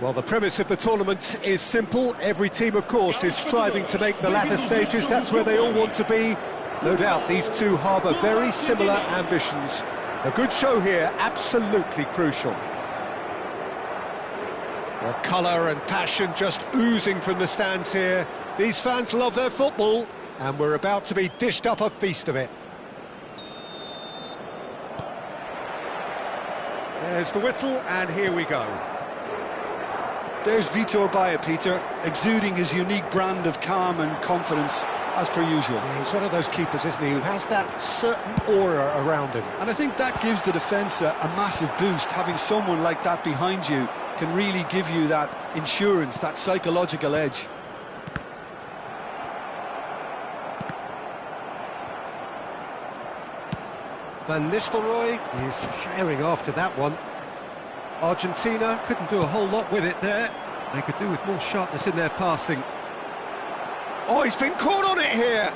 Well, the premise of the tournament is simple. Every team, of course, is striving to make the latter stages. That's where they all want to be. No doubt these two harbour very similar ambitions. A good show here, absolutely crucial. Well, colour and passion just oozing from the stands here. These fans love their football, and we're about to be dished up a feast of it. There's the whistle, and here we go. There's Vitor Baia, Peter, exuding his unique brand of calm and confidence, as per usual. Yeah, he's one of those keepers, isn't he, who has that certain aura around him. And I think that gives the defence a massive boost. Having someone like that behind you can really give you that insurance, that psychological edge. Van Nistelrooy is herring after that one. Argentina couldn't do a whole lot with it there. They could do with more sharpness in their passing. Oh, he's been caught on it here.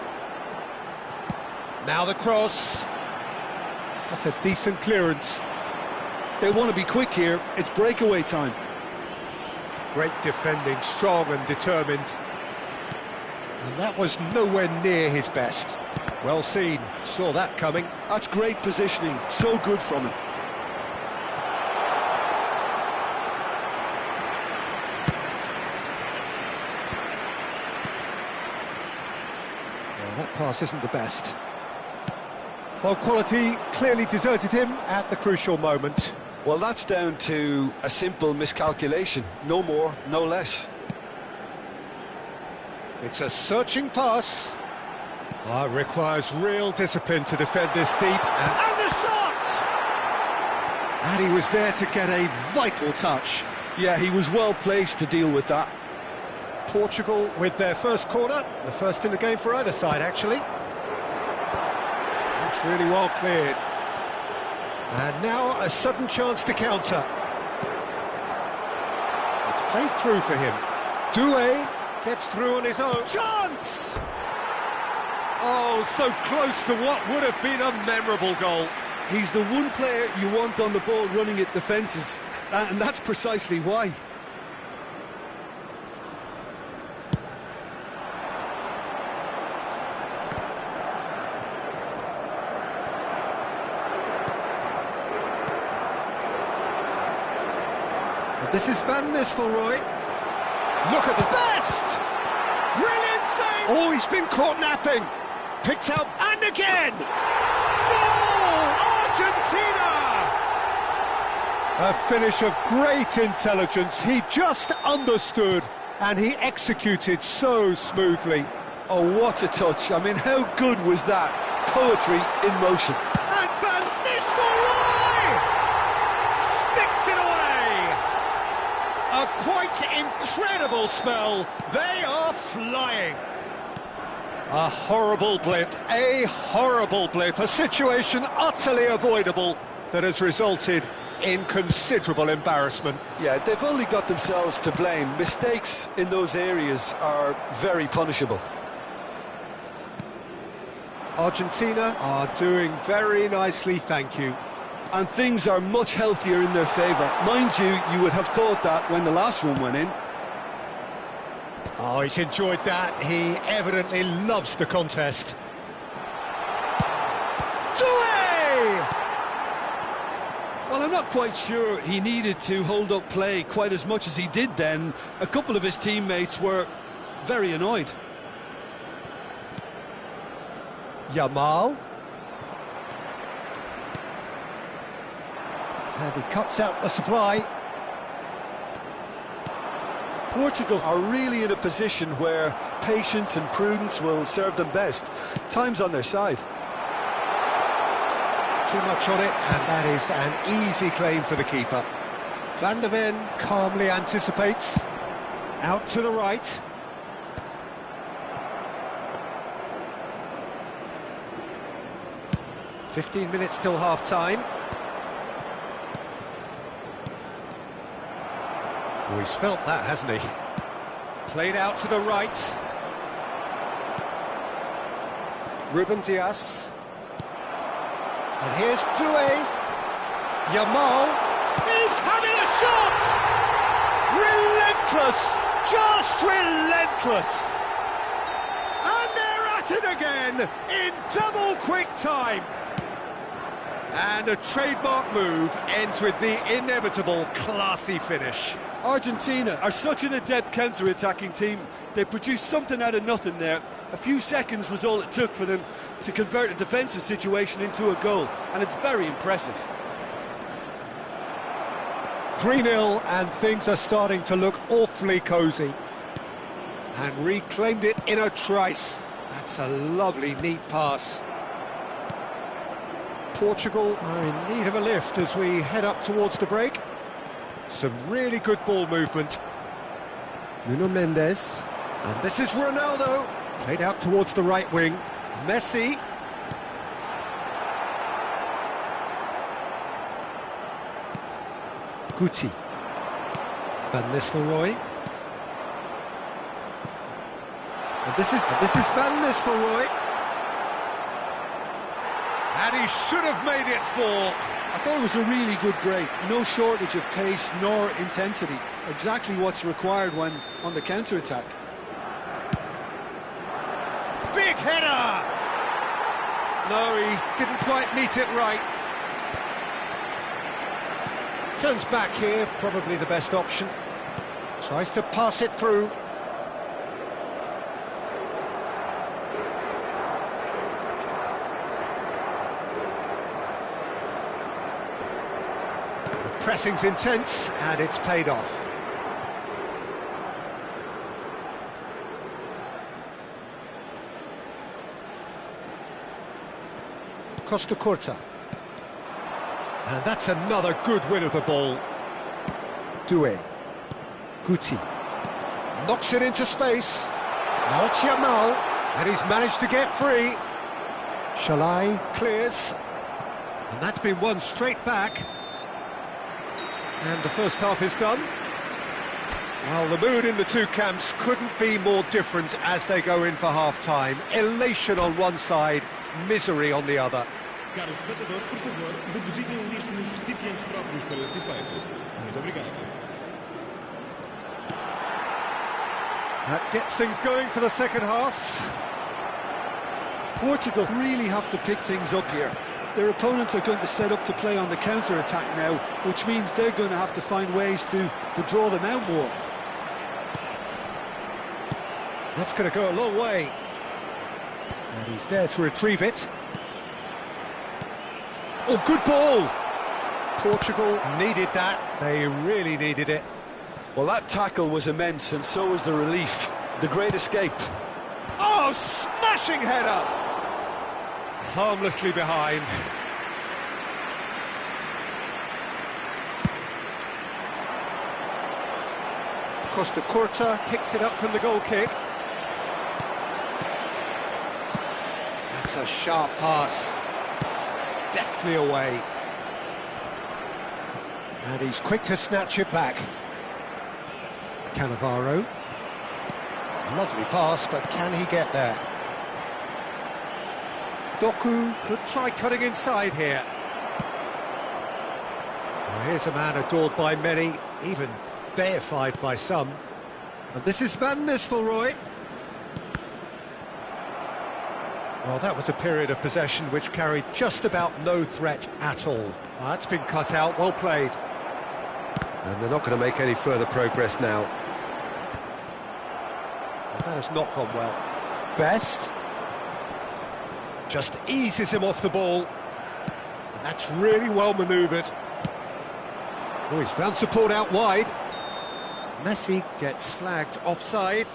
Now the cross. That's a decent clearance. They want to be quick here. It's breakaway time. Great defending, strong and determined. And that was nowhere near his best. Well seen, saw that coming. That's great positioning, so good from him. Well, that pass isn't the best. Well, quality clearly deserted him at the crucial moment. Well, that's down to a simple miscalculation. No more, no less. It's a searching pass. Oh, it requires real discipline to defend this deep. And the shot! And he was there to get a vital touch. Yeah, he was well placed to deal with that. Portugal with their first corner, the first in the game for either side, actually. It's really well cleared. And now a sudden chance to counter. It's played through for him. Doué gets through on his own. Chance! Oh, so close to what would have been a memorable goal. He's the one player you want on the ball running at defences, and that's precisely why. This is Van Nistelrooy. Look at the best! Brilliant save! Oh, he's been caught napping. Picked out, and again! Goal! Argentina! A finish of great intelligence. He just understood, and he executed so smoothly. Oh, what a touch. I mean, how good was that? Poetry in motion. And Van Nistelrooy sticks it away! A quite incredible spell. They are flying. A horrible blip, a situation utterly avoidable that has resulted in considerable embarrassment. Yeah, they've only got themselves to blame. Mistakes in those areas are very punishable. Argentina are doing very nicely, thank you. And things are much healthier in their favour. Mind you, you would have thought that when the last one went in. Oh, he's enjoyed that. He evidently loves the contest. Doué! Well, I'm not quite sure he needed to hold up play quite as much as he did then. A couple of his teammates were very annoyed. Yamal. And he cuts out the supply. Portugal are really in a position where patience and prudence will serve them best. Time's on their side. Too much on it, and that is an easy claim for the keeper. Van der Ven calmly anticipates. Out to the right. "15 minutes till half-time. Oh, he's felt that, hasn't he? Played out to the right. Ruben Dias. And here's Doué. Yamal is having a shot! Relentless! Just relentless! And they're at it again in double quick time. And a trademark move ends with the inevitable classy finish. Argentina are such an adept counter-attacking team. They produced something out of nothing there. A few seconds was all it took for them to convert a defensive situation into a goal, and it's very impressive. 3-0, and things are starting to look awfully cosy. And reclaimed it in a trice. That's a lovely, neat pass. Portugal are in need of a lift as we head up towards the break. Some really good ball movement. Nuno Mendes. And this is Ronaldo. Played out towards the right wing. Messi. Guti. Van Nistelrooy. And this is Van Nistelrooy. And he should have made it 4. I thought it was a really good break. No shortage of pace nor intensity. Exactly what's required when on the counter-attack. Big header! No, he didn't quite meet it right. Turns back here, probably the best option. Tries to pass it through. Pressing's intense, and it's paid off. Costa Curta. And that's another good win of the ball. Doué. Guti. Knocks it into space. Now it's Yamal, and he's managed to get free. Shalai clears. And that's been won straight back. And the first half is done. Well, the mood in the two camps couldn't be more different as they go in for half-time. Elation on one side, misery on the other. Caros espectadores, por favor, depositem o lixo nos recipientes próprios para esse efeito. Muito obrigado. That gets things going for the second half. Portugal really have to pick things up here. Their opponents are going to set up to play on the counter-attack now, which means they're going to have to find ways to draw them out more. That's going to go a long way. And he's there to retrieve it. Oh, good ball! Portugal needed that. They really needed it. Well, that tackle was immense, and so was the relief. The great escape. Oh, smashing header! Harmlessly behind. Costa Curta picks it up from the goal kick. That's a sharp pass. Deftly away. And he's quick to snatch it back. Cannavaro. Lovely pass, but can he get there? Doku could try cutting inside here. Well, here's a man adored by many, even deified by some. And this is Van Nistelrooy. Well, that was a period of possession which carried just about no threat at all. Well, that's been cut out, well played. And they're not going to make any further progress now. Well, that has not gone well. Best. Just eases him off the ball. And that's really well manoeuvred. Oh, he's found support out wide. Messi gets flagged offside.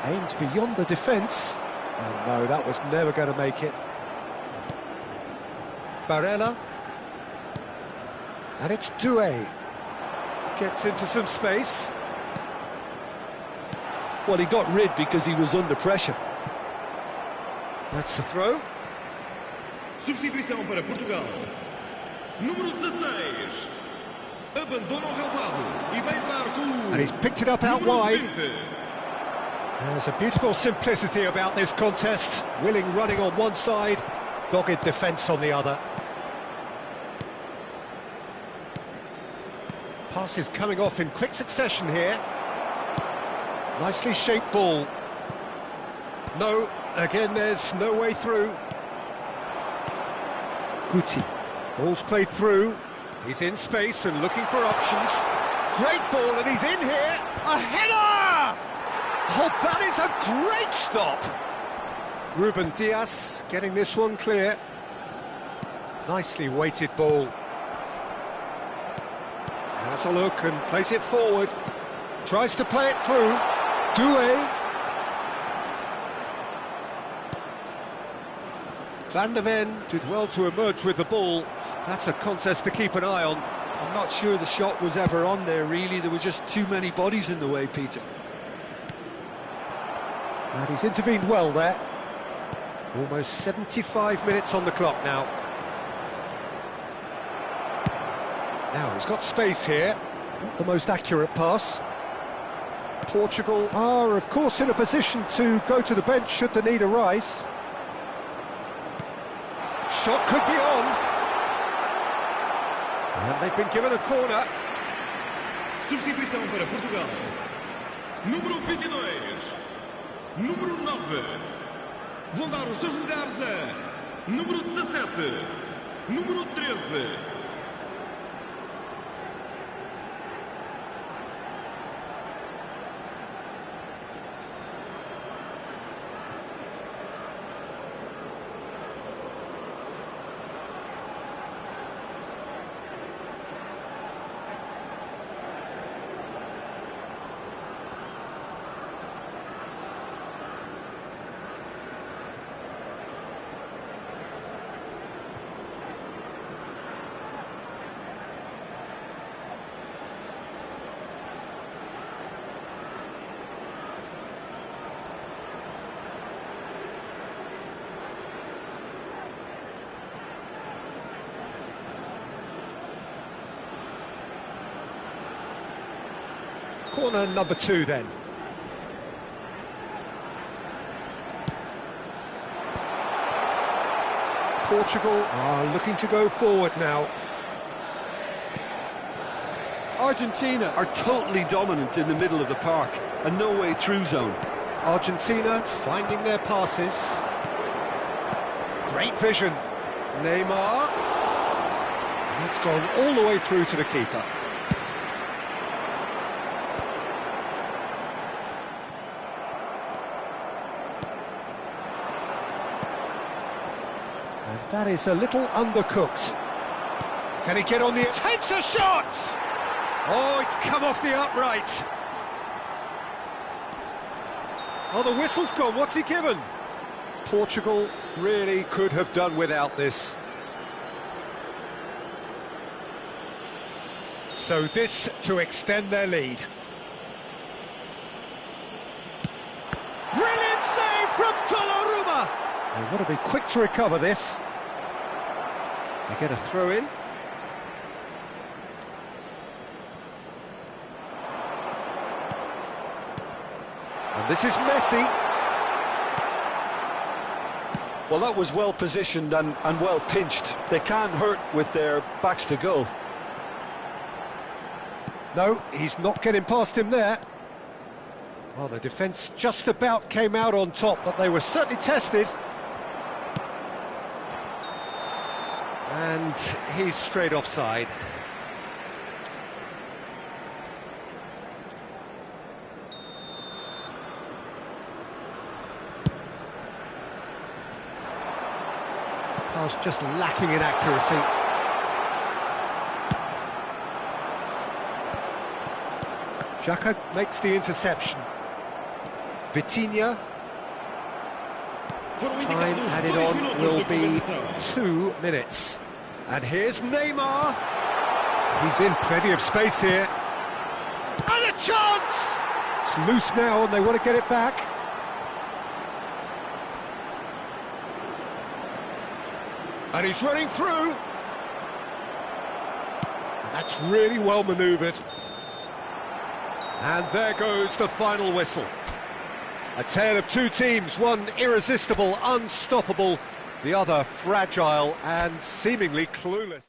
Aimed beyond the defence. Oh no, that was never going to make it. Barella. And it's Doué. Gets into some space. Well, he got rid because he was under pressure. That's the throw. Substituição para Portugal. Número 16. Abandona o relvado e vai entrar com o... And he's picked it up out wide. 20. There's a beautiful simplicity about this contest. Willing running on one side, dogged defence on the other. Passes coming off in quick succession here. Nicely shaped ball. No, again there's no way through. Guti. Ball's played through. He's in space and looking for options. Great ball and he's in here. A header! Oh, that is a great stop. Ruben Diaz getting this one clear. Nicely weighted ball. Has a look and plays it forward. Tries to play it through. Doué. Van der Ven did well to emerge with the ball. That's a contest to keep an eye on. I'm not sure the shot was ever on there, really. There were just too many bodies in the way, Peter. And he's intervened well there. Almost 75 minutes on the clock now. Now he's got space here. Not the most accurate pass. Portugal are, of course, in a position to go to the bench should the need arise. Shot could be on. And they've been given a corner. Substituição para Portugal. Número 22. Número 9. Vão dar os seus lugares a número 17. Número 13. Corner number 2 then. Portugal are looking to go forward now. Argentina are totally dominant in the middle of the park, a no-way through zone. Argentina finding their passes. Great vision. Neymar. It's gone all the way through to the keeper. And that is a little undercooked. Can he get on the... Takes a shot! Oh, it's come off the upright. Oh, the whistle's gone. What's he given? Portugal really could have done without this. So this to extend their lead. Brilliant save from Donnarumma! They want to be quick to recover this. They get a throw in. And this is Messi. Well, that was well positioned and well pinched. They can't hurt with their backs to goal. No, he's not getting past him there. Well, the defence just about came out on top, but they were certainly tested. And he's straight offside. Pass just lacking in accuracy. Xhaka makes the interception. Vitinha. Time added on will be 2 minutes. And here's Neymar. He's in plenty of space here. And a chance! It's loose now and they want to get it back. And he's running through. And that's really well manoeuvred. And there goes the final whistle. A tale of two teams, one irresistible, unstoppable, the other fragile and seemingly clueless.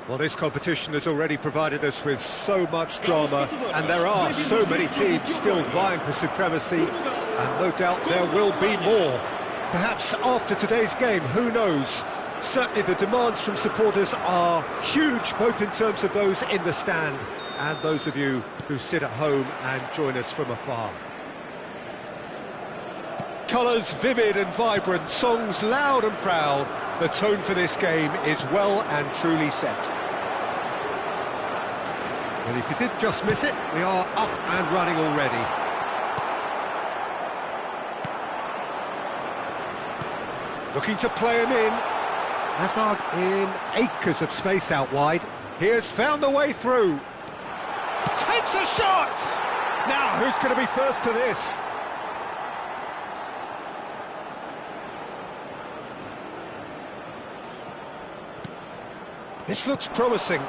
Well, this competition has already provided us with so much drama, and there are so many teams still vying for supremacy, and no doubt there will be more. Perhaps after today's game, who knows? Certainly the demands from supporters are huge, both in terms of those in the stand and those of you who sit at home and join us from afar. Colours vivid and vibrant, songs loud and proud. The tone for this game is well and truly set. And if you did just miss it, we are up and running already. Looking to play him in. Hazard in acres of space out wide. He has found the way through. Takes a shot! Now, who's going to be first to this? This looks promising.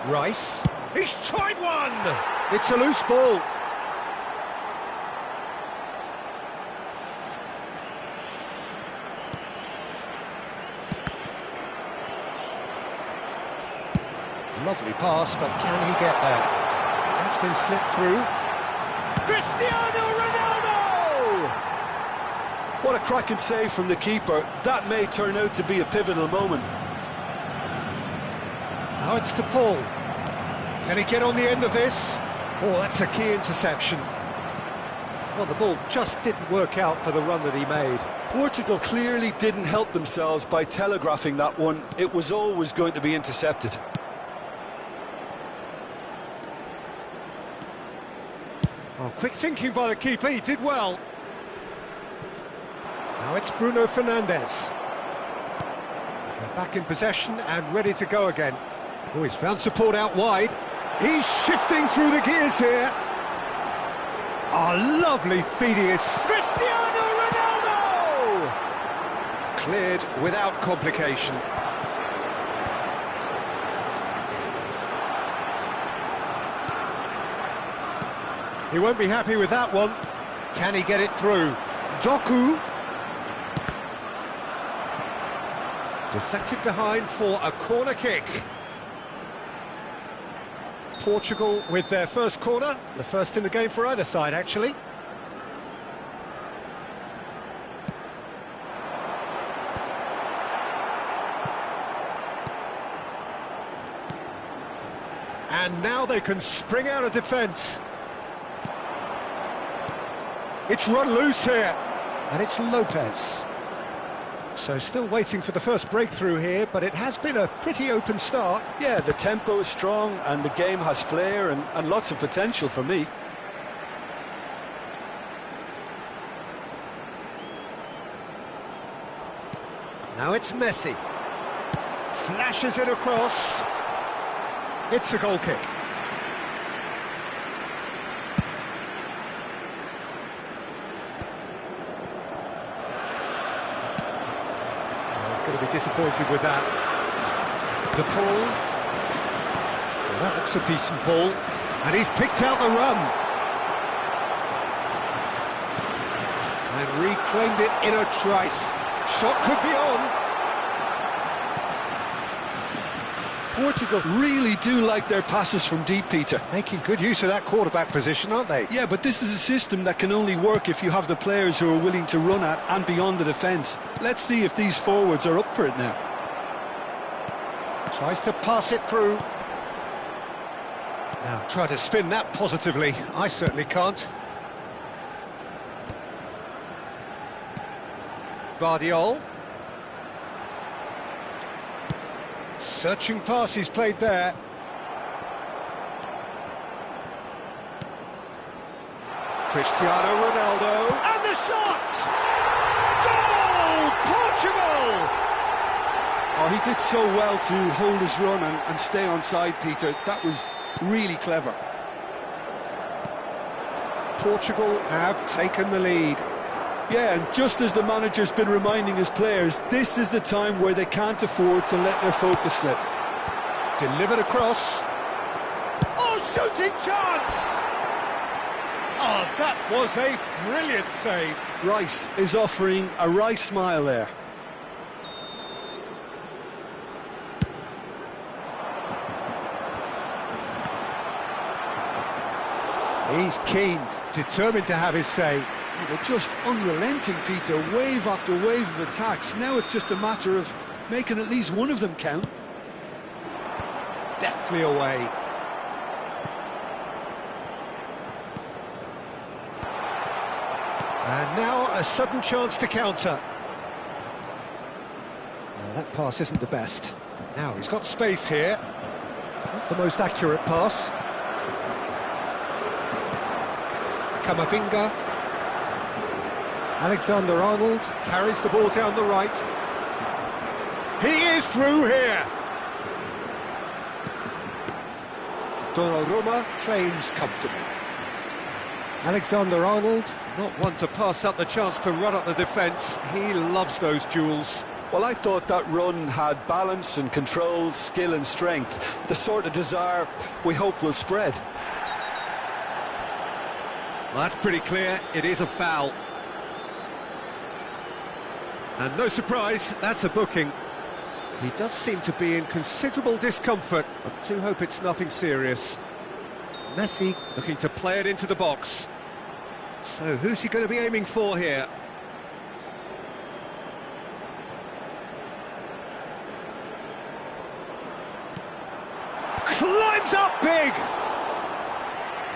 Rice. He's tried one! It's a loose ball. Lovely pass, but can he get there? That's been slipped through. Cristiano Ronaldo! What a cracking save from the keeper. That may turn out to be a pivotal moment. Now it's to Paul. Can he get on the end of this? Oh, that's a key interception. Well, the ball just didn't work out for the run that he made. Portugal clearly didn't help themselves by telegraphing that one. It was always going to be intercepted. Oh, quick thinking by the keeper, he did well. Now it's Bruno Fernandes. They're back in possession and ready to go again. Oh, he's found support out wide. He's shifting through the gears here. Oh, lovely Phidias. Cristiano Ronaldo! Cleared without complication. He won't be happy with that one. Can he get it through? Doku. Deflected behind for a corner kick. Portugal with their first corner, the first in the game for either side, actually. And now they can spring out of defence. It's run loose here, and it's Lopez. So still waiting for the first breakthrough here, but it has been a pretty open start. Yeah, the tempo is strong and the game has flair and lots of potential for me. Now it's Messi. Flashes it across. It's a goal kick. He's going to be disappointed with that. The pull. Well, that looks a decent ball. And he's picked out the run. And reclaimed it in a trice. Shot could be on. Portugal really do like their passes from deep, Peter. Making good use of that quarterback position, aren't they? Yeah, but this is a system that can only work if you have the players who are willing to run at and beyond the defence. Let's see if these forwards are up for it now. Tries to pass it through. Now, try to spin that positively. I certainly can't. Vardiol. Searching pass he's played there. Cristiano Ronaldo. And the shot! Goal! Portugal! Oh, he did so well to hold his run and stay on side, Peter. That was really clever. Portugal have taken the lead. Yeah, and just as the manager's been reminding his players, this is the time where they can't afford to let their focus slip. Delivered across. Oh, shooting chance! Oh, that was a brilliant save. Rice is offering a wry smile there. He's keen, determined to have his say. They're just unrelenting, Peter, wave after wave of attacks. Now it's just a matter of making at least one of them count. Deftly away. And now a sudden chance to counter. That pass isn't the best. Now he's got space here. Not the most accurate pass. Camavinga. Alexander-Arnold carries the ball down the right. He is through here. Donnarumma claims comfortably. Alexander-Arnold, not one to pass up the chance to run up the defence. He loves those duels. Well, I thought that run had balance and control, skill and strength. The sort of desire we hope will spread. Well, that's pretty clear. It is a foul. And no surprise, that's a booking. He does seem to be in considerable discomfort. I do hope it's nothing serious. Messi looking to play it into the box. So who's he going to be aiming for here? Climbs up big!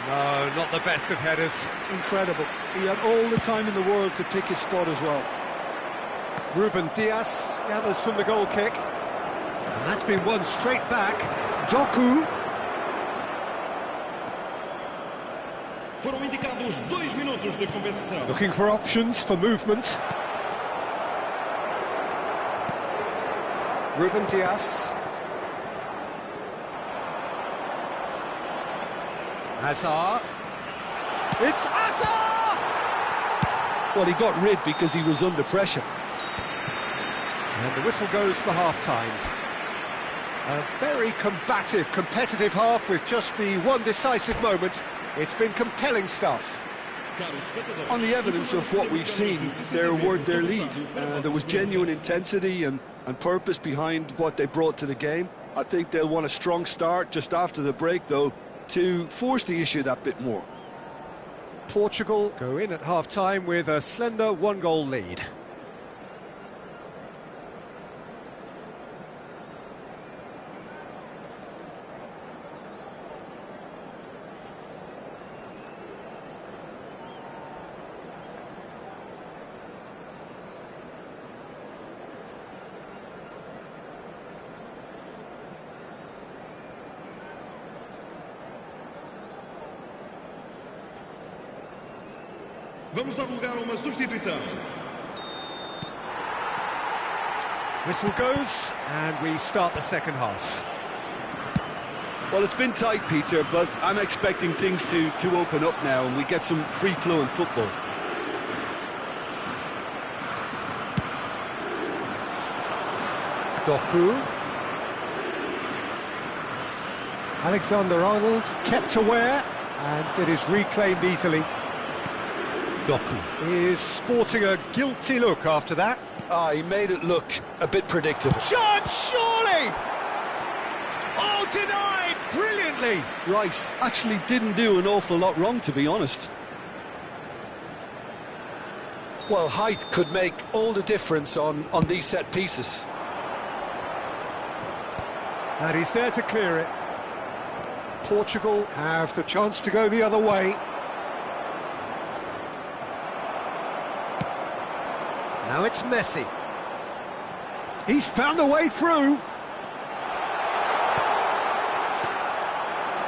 No, not the best of headers. Incredible. He had all the time in the world to pick his spot as well. Ruben Dias gathers from the goal kick. And that's been won straight back. Doku. Foram indicados 2 minutos de compensação. Looking for options for movement. Ruben Dias. Hazard. It's Hazard! Well, he got rid because he was under pressure. And the whistle goes for half-time. A very combative, competitive half with just the one decisive moment. It's been compelling stuff. On the evidence of what we've seen, they're worth their lead. There was genuine intensity and purpose behind what they brought to the game. I think they'll want a strong start just after the break, though, to force the issue that bit more. Portugal go in at half-time with a slender one-goal lead. Vamos dar lugar a uma substituição. Whistle goes, and we start the second half. Well, it's been tight, Peter, but I'm expecting things to open up now and we get some free-flowing football. Doku. Alexander-Arnold kept aware, and it is reclaimed easily. Doku is sporting a guilty look after that. He made it look a bit predictable. Chance, surely! Oh, denied brilliantly! Rice actually didn't do an awful lot wrong, to be honest. Well, height could make all the difference on these set pieces. And he's there to clear it. Portugal have the chance to go the other way. Now it's Messi. He's found a way through.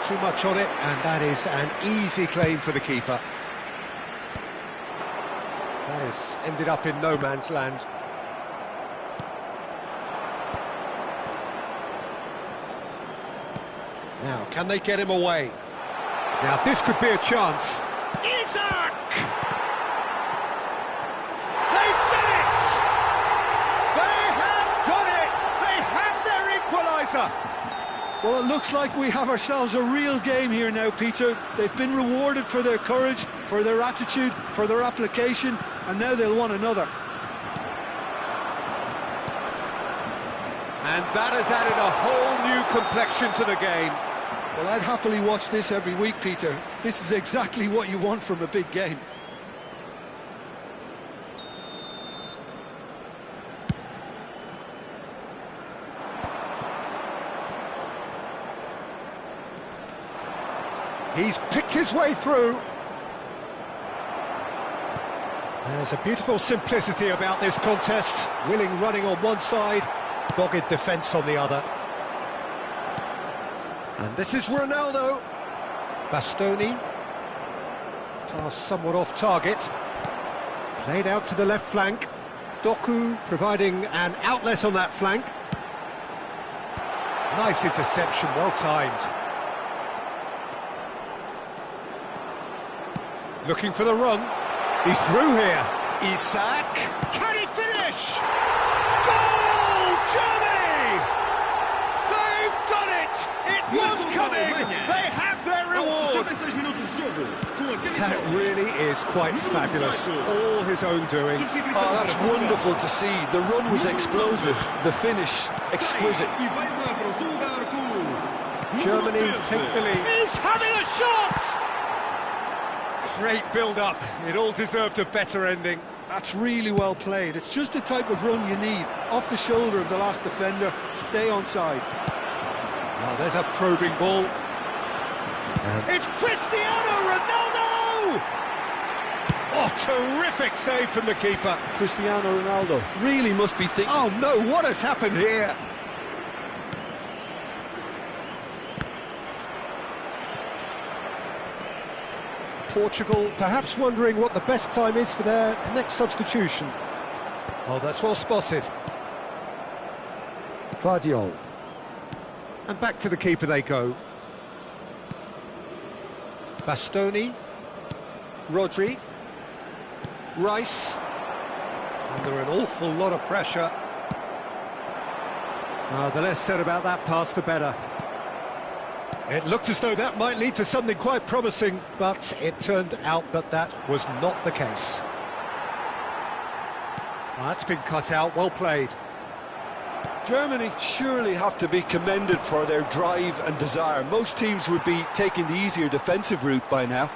Too much on it, and that is an easy claim for the keeper. That has ended up in no man's land. Now, can they get him away? Now, this could be a chance. Isaac! They've done it! They have done it! They have their equaliser! Well, it looks like we have ourselves a real game here now, Peter. They've been rewarded for their courage, for their attitude, for their application, and now they'll want another. And that has added a whole new complexion to the game. Well, I'd happily watch this every week, Peter. This is exactly what you want from a big game. He's picked his way through. There's a beautiful simplicity about this contest. Willing running on one side, dogged defence on the other. And this is Ronaldo. Bastoni. Pass somewhat off target. Played out to the left flank. Doku providing an outlet on that flank. Nice interception, well timed. Looking for the run. He's through here. Isak. Can he finish? Goal! Germany! They've done it! It was coming! They have their reward! That really is quite fabulous. All his own doing. Oh, that's wonderful to see. The run was explosive. The finish, exquisite. Germany take the lead. He's having a shot! Great build-up. It all deserved a better ending. That's really well played. It's just the type of run you need. Off the shoulder of the last defender, stay onside. Well, there's a probing ball. It's Cristiano Ronaldo! Oh, terrific save from the keeper. Cristiano Ronaldo really must be thinking... Oh no, what has happened here? Portugal perhaps wondering what the best time is for their next substitution. Oh, that's well spotted. Guardiola. And back to the keeper they go. Bastoni. Rodri. Rice. Under an awful lot of pressure. The less said about that pass, the better. It looked as though that might lead to something quite promising, but it turned out that that was not the case. That's been cut out, well played. Germany surely have to be commended for their drive and desire. Most teams would be taking the easier defensive route by now.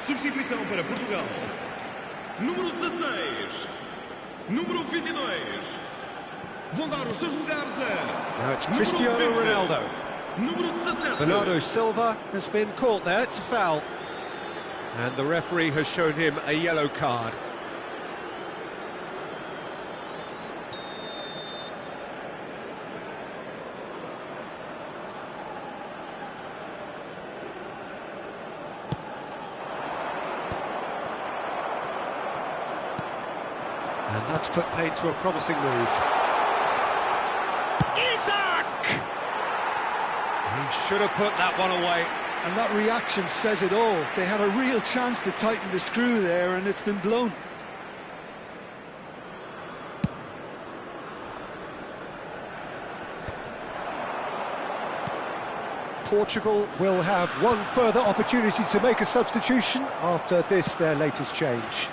Substituição para Portugal. Número 16. Número 22. Vão dar os seus lugares a... Now it's Cristiano Ronaldo. Bernardo Silva has been caught there, it's a foul. And the referee has shown him a yellow card. And that's put paid to a promising move. Should have put that one away. And that reaction says it all. They had a real chance to tighten the screw there, and it's been blown. Portugal will have one further opportunity to make a substitution after this, their latest change.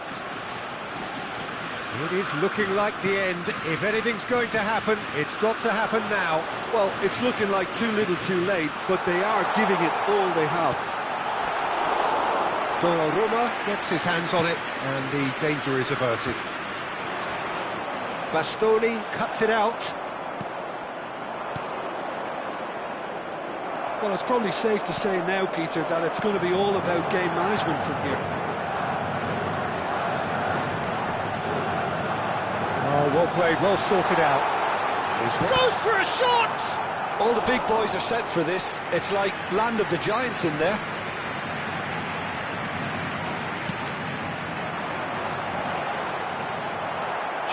It is looking like the end. If anything's going to happen, it's got to happen now. Well, it's looking like too little too late, but they are giving it all they have. Donnarumma gets his hands on it, and the danger is averted. Bastoni cuts it out. Well, it's probably safe to say now, Peter, that it's going to be all about game management from here. Oh, well played, well sorted out. Goes for a shot! All the big boys are set for this. It's like land of the giants in there.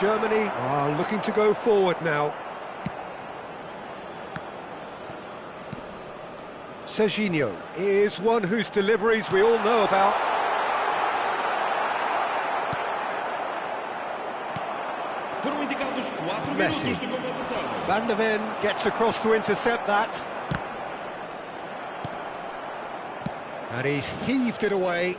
Germany are looking to go forward now. Serginho is one whose deliveries we all know about. Messi. Van der Ven gets across to intercept that. And he's heaved it away.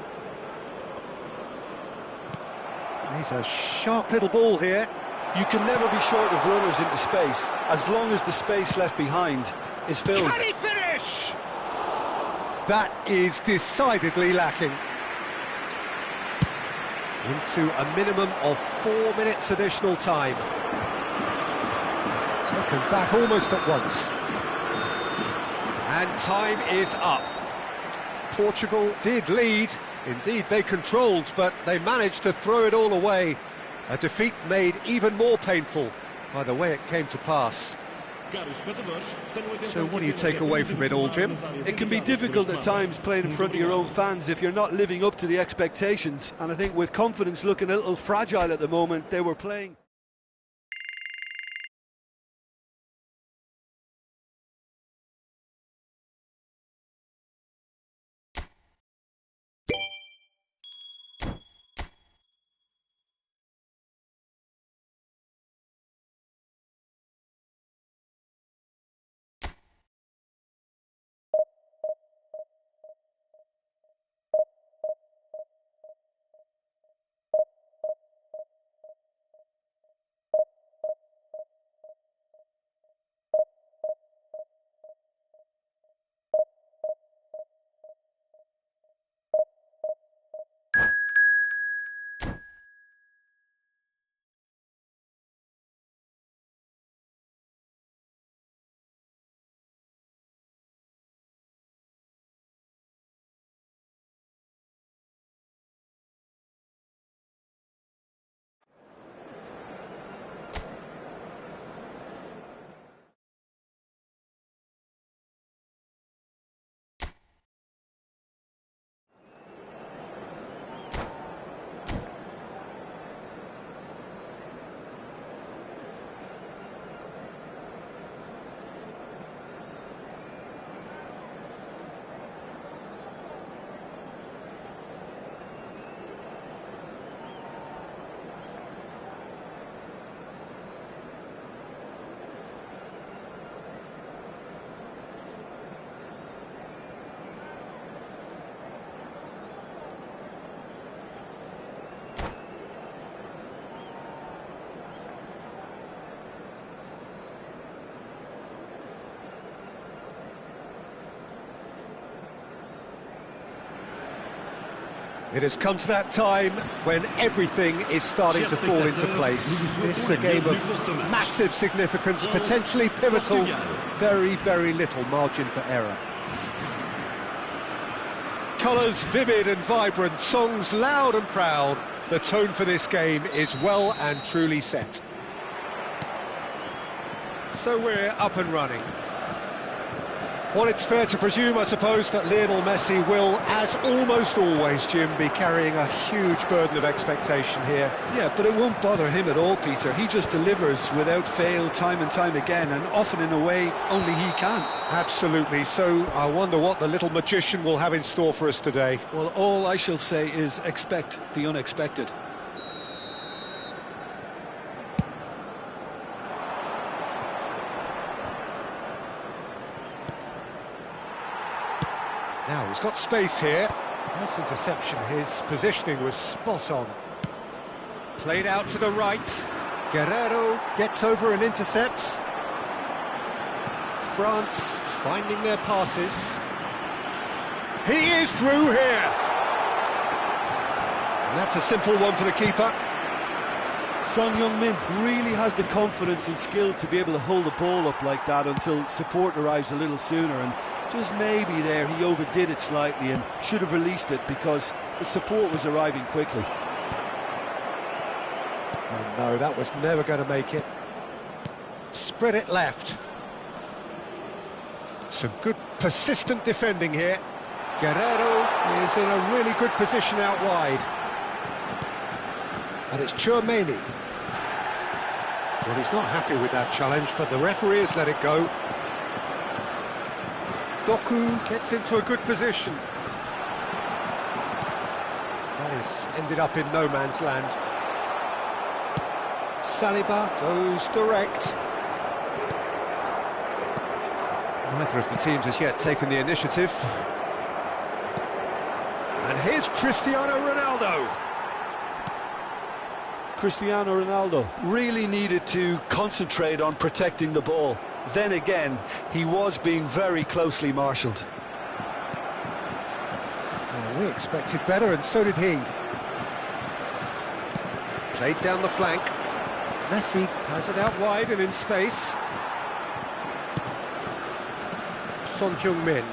He's a sharp little ball here. You can never be short of runners into space, as long as the space left behind is filled. Can he finish? That is decidedly lacking. Into a minimum of 4 minutes additional time. Taken back almost at once. And time is up. Portugal did lead. Indeed, they controlled, but they managed to throw it all away. A defeat made even more painful by the way it came to pass. So what do you take away from it all, Jim? It can be difficult at times playing in front of your own fans if you're not living up to the expectations. And I think with confidence looking a little fragile at the moment, they were playing. It has come to that time when everything is starting to fall into place. This is a game of massive significance, potentially pivotal, very, very little margin for error. Colours vivid and vibrant, songs loud and proud. The tone for this game is well and truly set. So we're up and running. Well, it's fair to presume, I suppose, that Lionel Messi will, as almost always, Jim, be carrying a huge burden of expectation here. Yeah, but it won't bother him at all, Peter. He just delivers without fail time and time again, and often in a way only he can. Absolutely. So I wonder what the little magician will have in store for us today. Well, all I shall say is expect the unexpected. Now he's got space here. Nice interception. His positioning was spot on. Played out to the right. Guerrero gets over and intercepts. France finding their passes. He is through here. And that's a simple one for the keeper. Son Heung-min really has the confidence and skill to be able to hold the ball up like that until support arrives a little sooner, and just maybe there he overdid it slightly and should have released it because the support was arriving quickly. Oh no, that was never going to make it. Spread it left. Some good persistent defending here. Guerrero is in a really good position out wide. And it's Tchouaméni. Well, he's not happy with that challenge, but the referee has let it go. Doku gets into a good position. That has ended up in no man's land. Saliba goes direct. Neither of the teams has yet taken the initiative. And here's Cristiano Ronaldo. Cristiano Ronaldo really needed to concentrate on protecting the ball. Then again, he was being very closely marshalled. Well, we expected better, and so did he. Played down the flank. Messi has it out wide and in space. Son Heung-min.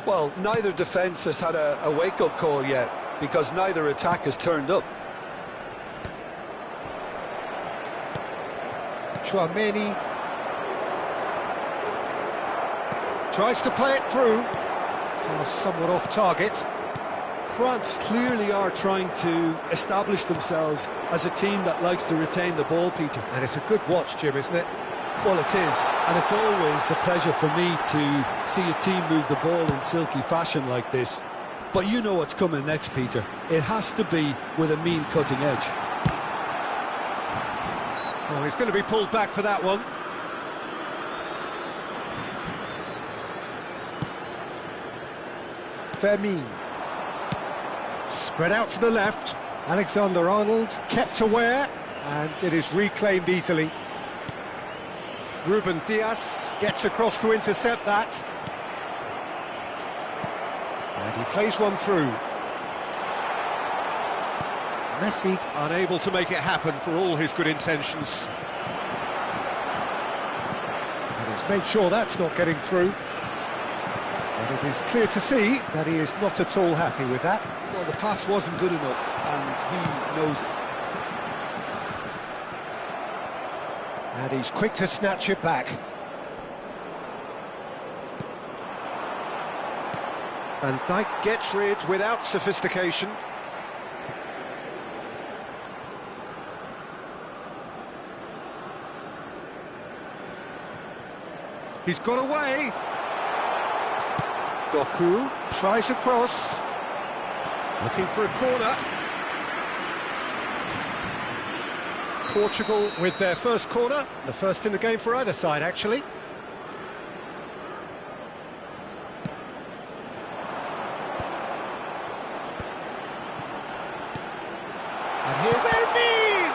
Well, neither defence has had a wake-up call yet, because neither attack has turned up. Tchouaméni tries to play it through. Was somewhat off target. France clearly are trying to establish themselves as a team that likes to retain the ball, Peter. And it's a good watch, Jim, isn't it? Well, it is, and it's always a pleasure for me to see a team move the ball in silky fashion like this. But you know what's coming next, Peter. It has to be with a mean cutting edge. Oh, he's going to be pulled back for that one. Vermeer. Spread out to the left. Alexander-Arnold kept aware, and it is reclaimed easily. Ruben Dias gets across to intercept that. And he plays one through. Messi unable to make it happen for all his good intentions. And he's made sure that's not getting through. But it is clear to see that he is not at all happy with that. Well, the pass wasn't good enough, and he knows it. And he's quick to snatch it back. Van Dijk gets rid without sophistication. He's got away. Doku tries a cross. Looking for a corner. Portugal with their first corner. The first in the game for either side, actually. And here's Vermeer!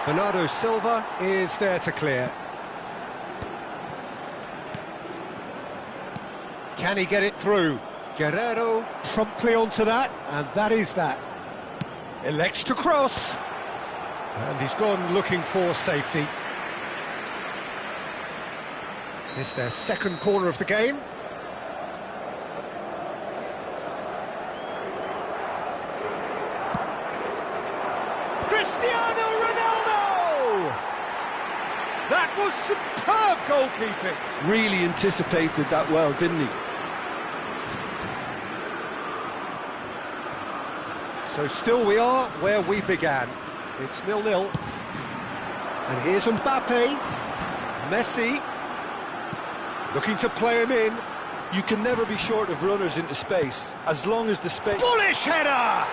Bernardo Silva is there to clear. Can he get it through? Guerrero promptly onto that, and that is that. Elects to cross. And he's gone looking for safety. It's their second corner of the game. Cristiano Ronaldo! That was superb! Superb goalkeeping. Really anticipated that well, didn't he? So still we are where we began. It's 0-0. And here's Mbappe. Messi. Looking to play him in. You can never be short of runners into space, as long as the space... Bullish header!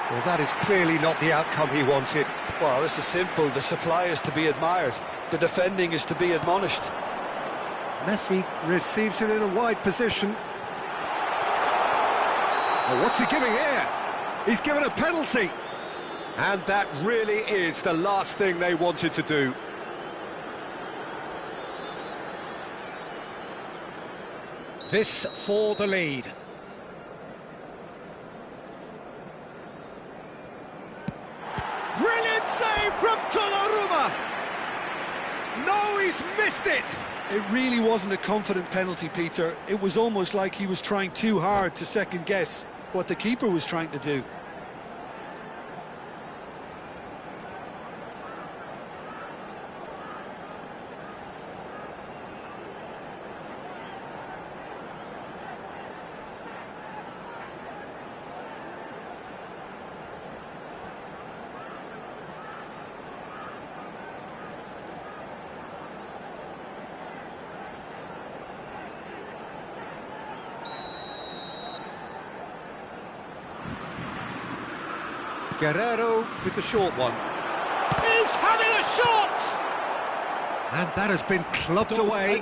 Well, that is clearly not the outcome he wanted. Well, this is simple. The supply is to be admired. The defending is to be admonished. Messi receives it in a wide position. Oh, what's he giving here? He's given a penalty. And that really is the last thing they wanted to do. This for the lead. Brilliant save from Donnarumma! No, he's missed it! It really wasn't a confident penalty, Peter. It was almost like he was trying too hard to second-guess what the keeper was trying to do. Guerrero with the short one. He's having a shot! And that has been clubbed away.